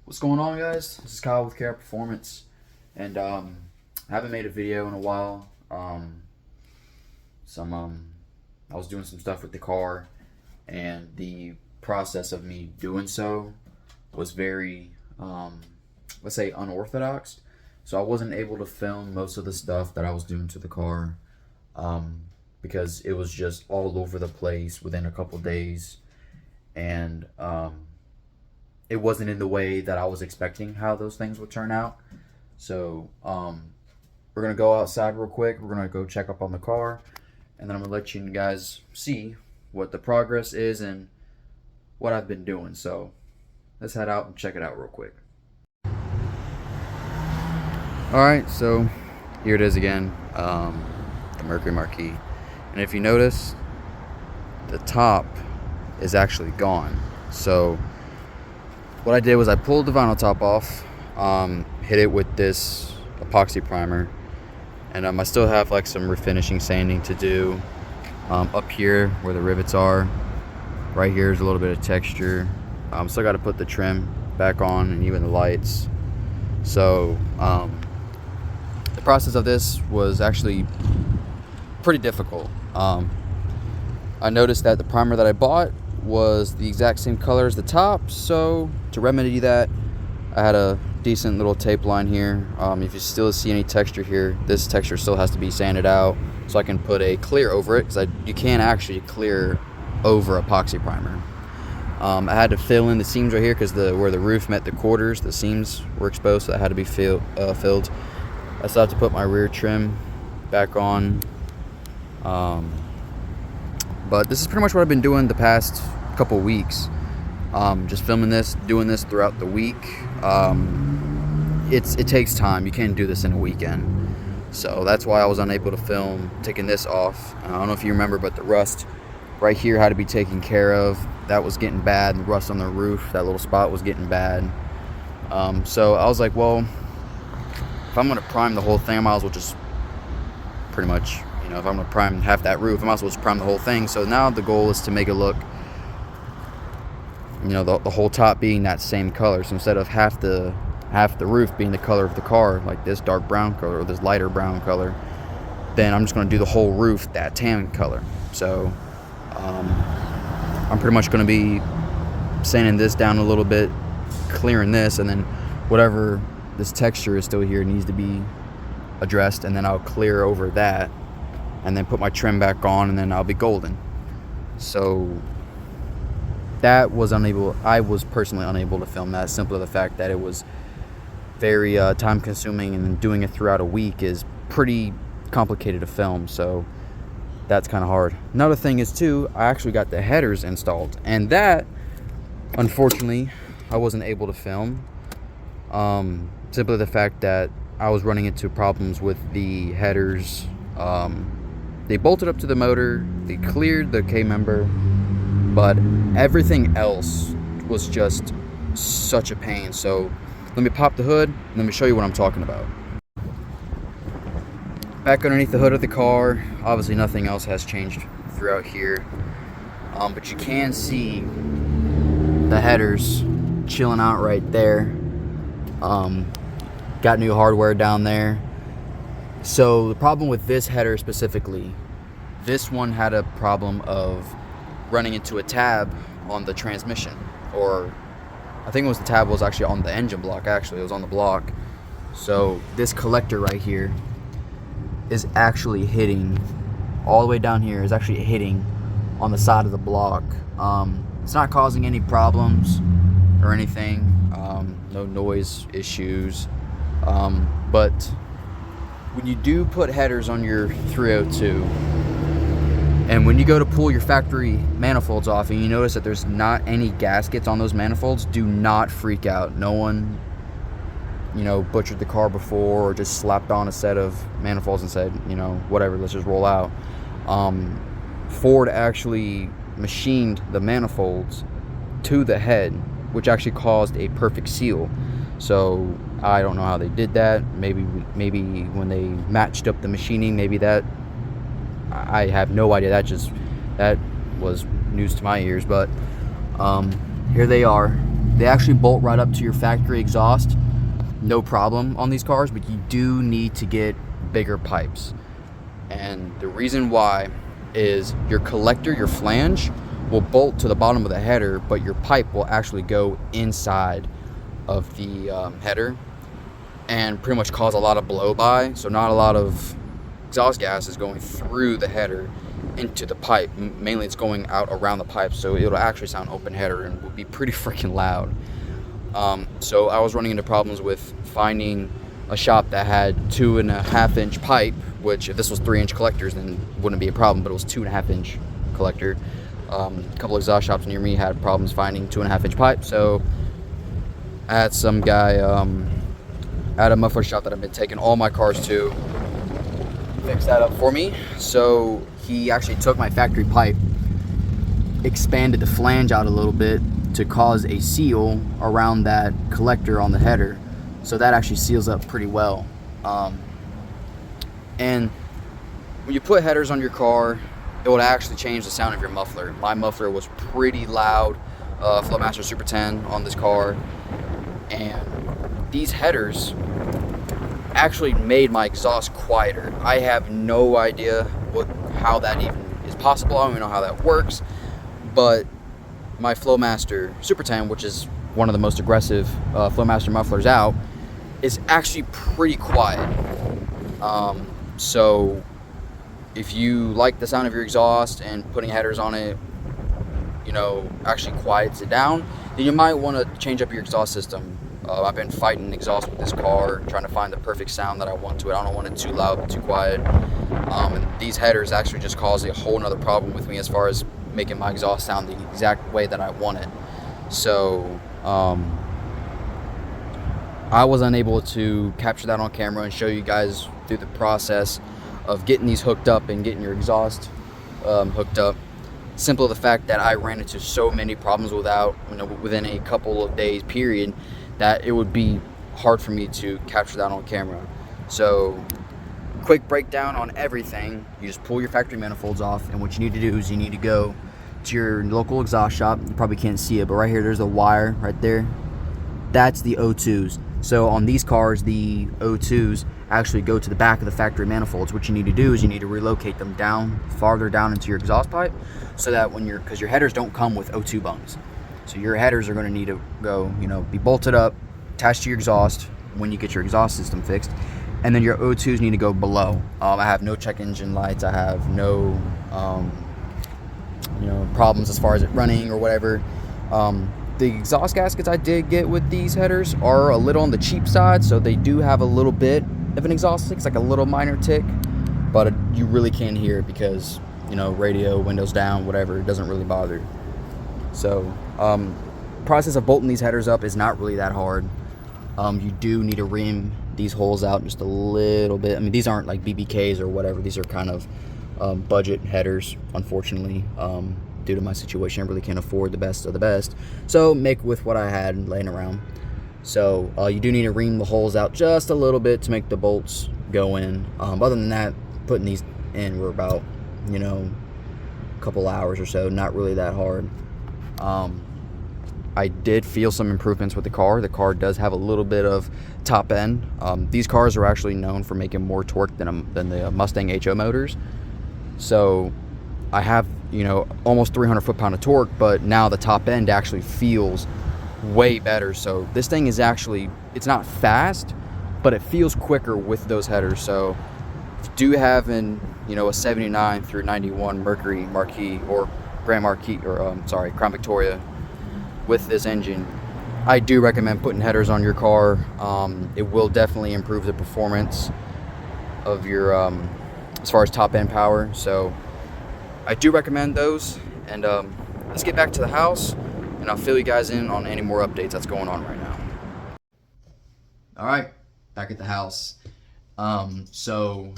What's going on, guys? This is Kyle with KR Performance, and I haven't made a video in a while. I was doing some stuff with the car, and the process of me doing so was very, let's say, unorthodox. So I wasn't able to film most of the stuff that I was doing to the car, because it was just all over the place within a couple days, and it wasn't in the way that I was expecting how those things would turn out. So we're gonna go outside real quick. We're gonna go check up on the car, and then I'm gonna let you guys see what the progress is and what I've been doing. So let's head out and check it out real quick. All right, so here it is again, the Mercury Marquis, and if you notice, the top is actually gone. So what I did was I pulled the vinyl top off, hit it with this epoxy primer, and I still have like some refinishing sanding to do up here where the rivets are. Right here is a little bit of texture. Still got to put the trim back on and even the lights. So the process of this was actually pretty difficult. I noticed that the primer that I bought was the exact same color as the top, so to remedy that, I had a decent little tape line here. If you still see any texture here, this texture still has to be sanded out so I can put a clear over it, because you can't actually clear over epoxy primer. I had to fill in the seams right here because where the roof met the quarters, the seams were exposed, so that had to be filled. I still have to put my rear trim back on. But this is pretty much what I've been doing the past couple weeks. Just filming this, doing this throughout the week. It takes time. You can't do this in a weekend. So that's why I was unable to film taking this off. I don't know if you remember, but the rust right here had to be taken care of. That was getting bad. The rust on the roof, that little spot, was getting bad. So I was like, well, if I'm going to prime the whole thing, I might as well just pretty much, if I'm going to prime half that roof, I might as well just prime the whole thing. So now the goal is to make it look, the whole top being that same color. So instead of half the roof being the color of the car, like this dark brown color or this lighter brown color, then I'm just going to do the whole roof that tan color. So I'm pretty much going to be sanding this down a little bit, clearing this, and then whatever this texture is still here needs to be addressed, and then I'll clear over that and then put my trim back on, and then I'll be golden. So that was I was personally unable to film that, simply the fact that it was very time consuming, and doing it throughout a week is pretty complicated to film, so that's kind of hard. Another thing is too, I actually got the headers installed, and that unfortunately I wasn't able to film. Simply the fact that I was running into problems with the headers. They bolted up to the motor, they cleared the K-member, but everything else was just such a pain. So let me pop the hood and let me show you what I'm talking about. Back underneath the hood of the car, obviously nothing else has changed throughout here, but you can see the headers chilling out right there. Got new hardware down there. So the problem with this header specifically, this one had a problem of running into a tab on the transmission, or I think the tab was actually on the engine block. Actually, it was on the block. So this collector right here is actually hitting all the way down here, is actually hitting on the side of the block. It's not causing any problems or anything, no noise issues, but when you do put headers on your 302, and when you go to pull your factory manifolds off and you notice that there's not any gaskets on those manifolds, do not freak out. No one butchered the car before, or just slapped on a set of manifolds and said, whatever, let's just roll out. Ford actually machined the manifolds to the head, which actually caused a perfect seal. So I don't know how they did that. Maybe when they matched up the machining, maybe that, I have no idea. That was news to my ears. But here they are. They actually bolt right up to your factory exhaust, no problem on these cars, but you do need to get bigger pipes. And the reason why is your collector, your flange, will bolt to the bottom of the header, but your pipe will actually go inside of the header and pretty much cause a lot of blow by. So not a lot of exhaust gas is going through the header into the pipe. Mainly it's going out around the pipe, so it'll actually sound open header and will be pretty freaking loud. So I was running into problems with finding a shop that had 2.5-inch pipe, which if this was 3-inch collectors then it wouldn't be a problem, but it was 2.5-inch collector. A couple of exhaust shops near me had problems finding 2.5-inch pipe, so I had some guy at a muffler shop that I've been taking all my cars to fix that up for me. So he actually took my factory pipe, expanded the flange out a little bit to cause a seal around that collector on the header, so that actually seals up pretty well. And when you put headers on your car, it will actually change the sound of your muffler. My muffler was pretty loud, Flowmaster Super 10 on this car, and these headers actually made my exhaust quieter. I have no idea how that even is possible. I don't even know how that works, but my Flowmaster Super 10, which is one of the most aggressive Flowmaster mufflers out, is actually pretty quiet. So if you like the sound of your exhaust and putting headers on it, actually quiets it down, then you might want to change up your exhaust system. I've been fighting exhaust with this car, trying to find the perfect sound that I want to it. I don't want it too loud, too quiet. And these headers actually just cause a whole nother problem with me as far as making my exhaust sound the exact way that I want it. So I was unable to capture that on camera and show you guys through the process of getting these hooked up and getting your exhaust hooked up. Simple the fact that I ran into so many problems within a couple of days period, that it would be hard for me to capture that on camera. So quick breakdown on everything. You just pull your factory manifolds off, and what you need to do is you need to go to your local exhaust shop. You probably can't see it, but right here there's a wire right there. That's the O2s. So on these cars, the O2s actually go to the back of the factory manifolds. What you need to do is you need to relocate them farther down into your exhaust pipe, so that because your headers don't come with O2 bungs. So your headers are going to need to go, be bolted up, attached to your exhaust when you get your exhaust system fixed. And then your O2s need to go below. I have no check engine lights. I have no, problems as far as it running or whatever. The exhaust gaskets I did get with these headers are a little on the cheap side, so they do have a little bit of an exhaust tick. It's like a little minor tick, but you really can't hear it because, radio, windows down, whatever, it doesn't really bother. So, process of bolting these headers up is not really that hard. You do need to ream these holes out just a little bit. I mean, these aren't like BBKs or whatever. These are kind of budget headers, unfortunately. Due to my situation, I really can't afford the best of the best. So make with what I had laying around. So you do need to ream the holes out just a little bit to make the bolts go in. Other than that, putting these in were about, a couple hours or so. Not really that hard. I did feel some improvements with the car. The car does have a little bit of top end. These cars are actually known for making more torque than the Mustang HO motors. So I have, almost 300 foot-pound of torque, but now the top end actually feels way better. So this thing is actually, it's not fast, but it feels quicker with those headers. So if you do have a 79 through 91 Mercury Marquis or Grand Marquis, or Crown Victoria with this engine, I do recommend putting headers on your car. It will definitely improve the performance of your, as far as top end power. So I do recommend those. And let's get back to the house, and I'll fill you guys in on any more updates that's going on right now. All right, back at the house. So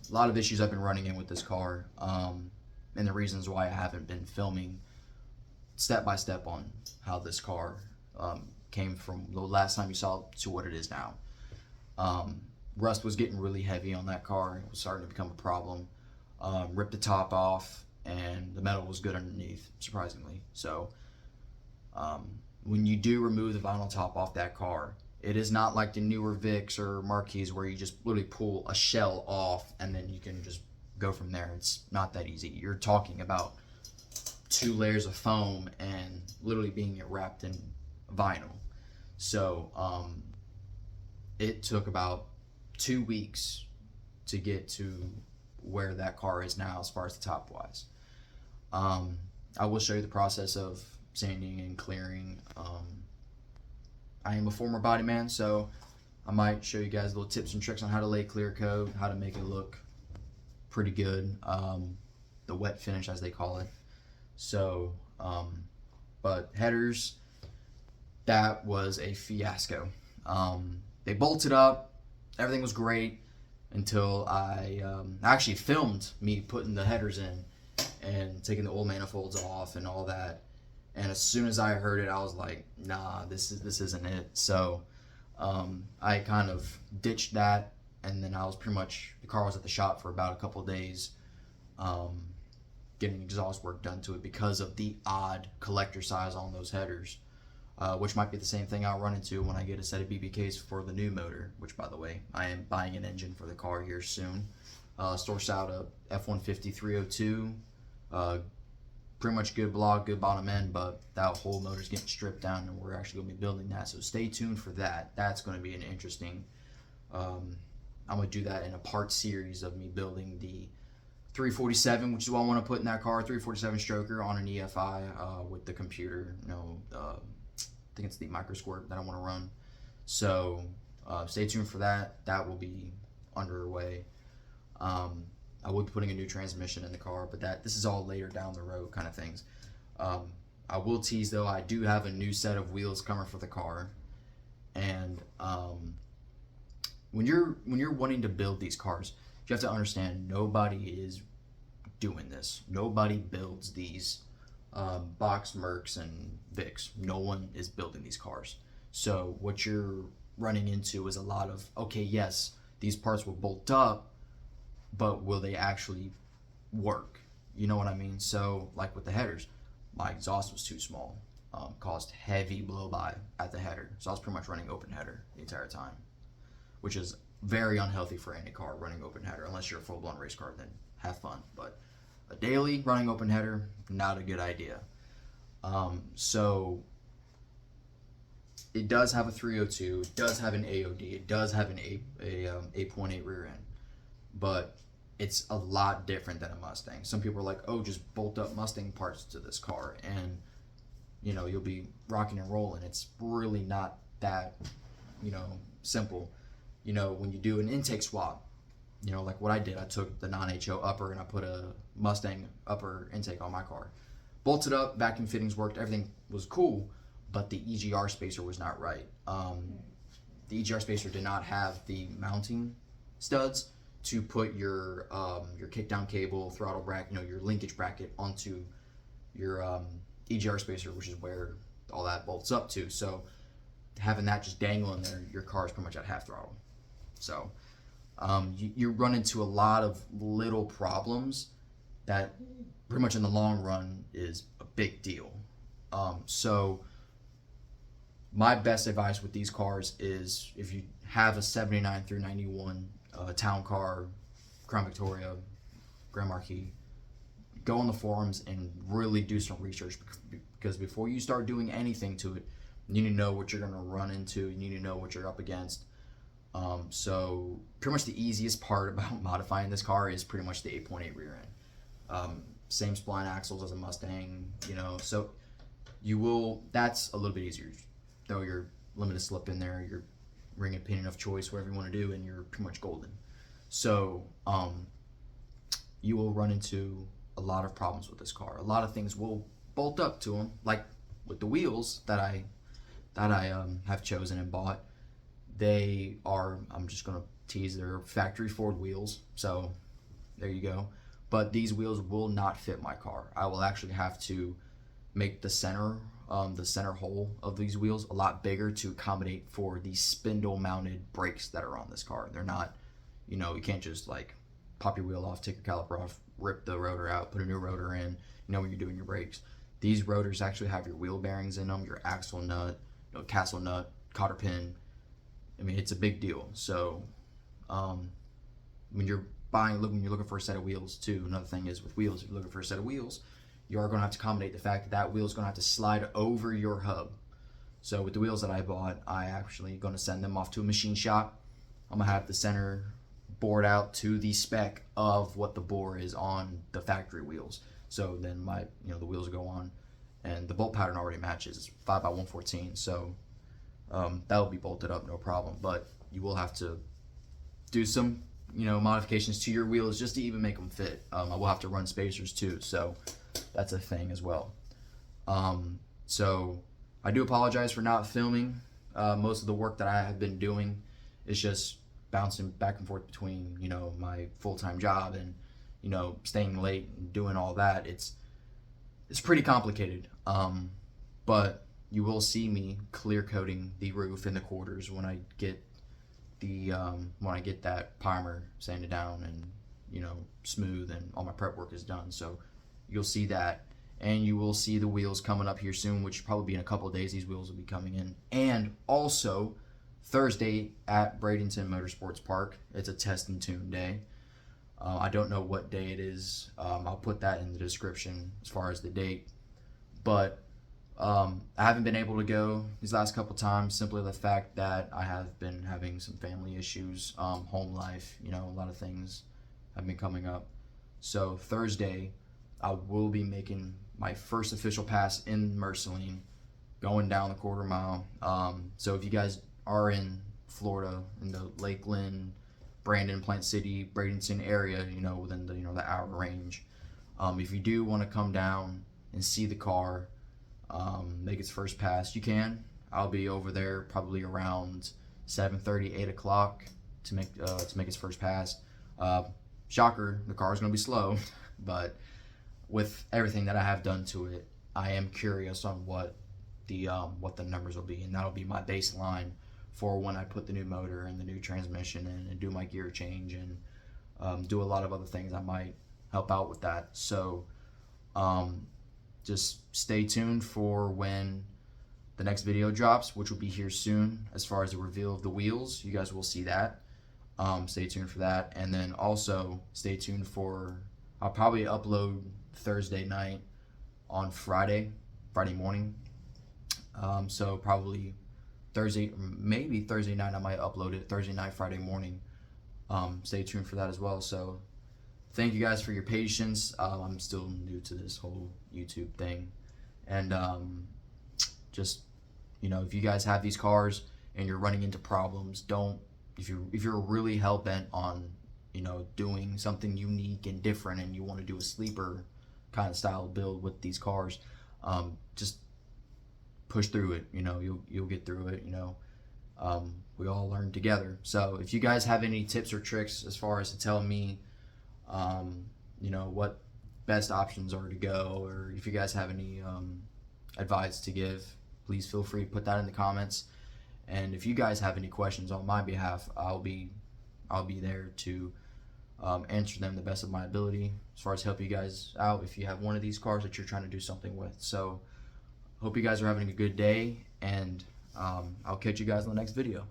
a lot of issues I've been running in with this car, and the reasons why I haven't been filming step by step on how this car came from the last time you saw it to what it is now. Rust was getting really heavy on that car. It was starting to become a problem. Ripped the top off, and the metal was good underneath, surprisingly. So when you do remove the vinyl top off that car, it is not like the newer Vicks or Marquis where you just literally pull a shell off and then you can just go from there. It's not that easy. You're talking about 2 layers of foam and literally being wrapped in vinyl. So it took about 2 weeks to get to where that car is now as far as the top wise. I will show you the process of sanding and clearing. I am a former body man, so I might show you guys little tips and tricks on how to lay clear coat, how to make it look pretty good, the wet finish as they call it. So but headers, that was a fiasco. They bolted up, everything was great until I actually filmed me putting the headers in and taking the oil manifolds off and all that. And as soon as I heard it, I was like, nah, this isn't it. So I kind of ditched that, and then I was pretty much, the car was at the shop for about a couple of days, getting exhaust work done to it because of the odd collector size on those headers, which might be the same thing I'll run into when I get a set of BBKs for the new motor, which, by the way, I am buying an engine for the car here soon. Source out a F-150 302, pretty much good block, good bottom end, but that whole motor's getting stripped down and we're actually going to be building that. So stay tuned for that. That's going to be an interesting, I'm going to do that in a part series of me building the 347, which is what I want to put in that car, 347 stroker on an EFI with the computer, I think it's the microsquirt that I want to run. So stay tuned for that. That will be underway. I will be putting a new transmission in the car, but this is all later down the road kind of things. I will tease though, I do have a new set of wheels coming for the car, and when you're wanting to build these cars, you have to understand nobody is doing this. Nobody builds these box Mercs and Vicks. No one is building these cars. So what you're running into is a lot of, okay, yes, these parts will bolt up, but will they actually work? You know what I mean? So like with the headers, my exhaust was too small, caused heavy blow by at the header. So I was pretty much running open header the entire time, which is very unhealthy for any car running open header. Unless you're a full-blown race car, then have fun. But a daily running open header, not a good idea. So it does have a 302, it does have an AOD, it does have an 8.8 rear end, but it's a lot different than a Mustang. Some people are like, oh, just bolt up Mustang parts to this car and you'll be rocking and rolling. It's really not that simple. When you do an intake swap, like what I did, I took the non-HO upper and I put a Mustang upper intake on my car, bolted up, vacuum fittings worked, everything was cool, but the EGR spacer was not right. The EGR spacer did not have the mounting studs to put your kickdown cable, throttle bracket, your linkage bracket onto your EGR spacer, which is where all that bolts up to. So having that just dangling there, your car is pretty much at half throttle. So you run into a lot of little problems that pretty much in the long run is a big deal. So my best advice with these cars is, if you have a 79 through 91 town car, Crown Victoria, Grand Marquis, go on the forums and really do some research, because before you start doing anything to it, you need to know what you're going to run into, you need to know what you're up against. So pretty much the easiest part about modifying this car is pretty much the 8.8 rear end. Same spline axles as a Mustang, so that's a little bit easier. Throw your limited slip in there, your ring and pinion of choice, whatever you want to do, and you're pretty much golden. So you will run into a lot of problems with this car. A lot of things will bolt up to them, like with the wheels that I have chosen and bought. They are, I'm just gonna tease, they're factory Ford wheels, so there you go. But these wheels will not fit my car. I will actually have to make the center hole of these wheels a lot bigger to accommodate for the spindle mounted brakes that are on this car. They're not, you can't just like pop your wheel off, take your caliper off, rip the rotor out, put a new rotor in, when you're doing your brakes. These rotors actually have your wheel bearings in them, your axle nut, castle nut, cotter pin. I mean, it's a big deal. So when you're looking for a set of wheels too, another thing is with wheels, if you're looking for a set of wheels, you are going to have to accommodate the fact that that wheel is going to have to slide over your hub. So with the wheels that I bought, I actually going to send them off to a machine shop. I'm going to have the center bored out to the spec of what the bore is on the factory wheels. So then the wheels will go on, and the bolt pattern already matches. It's 5x114, so that will be bolted up, no problem. But you will have to do some modifications to your wheels just to even make them fit. I will have to run spacers too, so that's a thing as well. So I do apologize for not filming. Most of the work that I have been doing is just bouncing back and forth between my full-time job and staying late and doing all that. It's pretty complicated, but you will see me clear coating the roof and the quarters when I get that primer sanded down and smooth and all my prep work is done. So you'll see that, and you will see the wheels coming up here soon, which will probably be in a couple of days. These wheels will be coming in. And also Thursday at Bradenton Motorsports Park, it's a test and tune day. I don't know what day it is. I'll put that in the description as far as the date. But I haven't been able to go these last couple times, simply the fact that I have been having some family issues, home life, a lot of things have been coming up. So Thursday, I will be making my first official pass in Merceline, going down the quarter mile. So if you guys are in Florida, in the Lakeland, Brandon, Plant City, Bradenton area, within the hour range, if you do want to come down and see the car, make its first pass, you can. I'll be over there probably around 7:30, 8 o'clock to make its first pass. Shocker, the car is going to be slow, but with everything that I have done to it, I am curious on what the numbers will be, and that'll be my baseline for when I put the new motor and the new transmission in and do my gear change and do a lot of other things that might help out with that. So just stay tuned for when the next video drops, which will be here soon. As far as the reveal of the wheels, you guys will see that. Stay tuned for that, and then also stay tuned for, I'll probably upload Thursday night on Friday morning. So probably Thursday, maybe Thursday night I might upload it, Thursday night, Friday morning. Stay tuned for that as well. So thank you guys for your patience. I'm still new to this whole YouTube thing, and just if you guys have these cars and you're running into problems, if you're really hell-bent on doing something unique and different, and you want to do a sleeper kind of style build with these cars, just push through it. You'll get through it. We all learn together. So if you guys have any tips or tricks as far as to tell me what best options are to go, or if you guys have any advice to give, please feel free to put that in the comments. And if you guys have any questions on my behalf, I'll be there to answer them the best of my ability, as far as help you guys out if you have one of these cars that you're trying to do something with. So hope you guys are having a good day, and I'll catch you guys in the next video.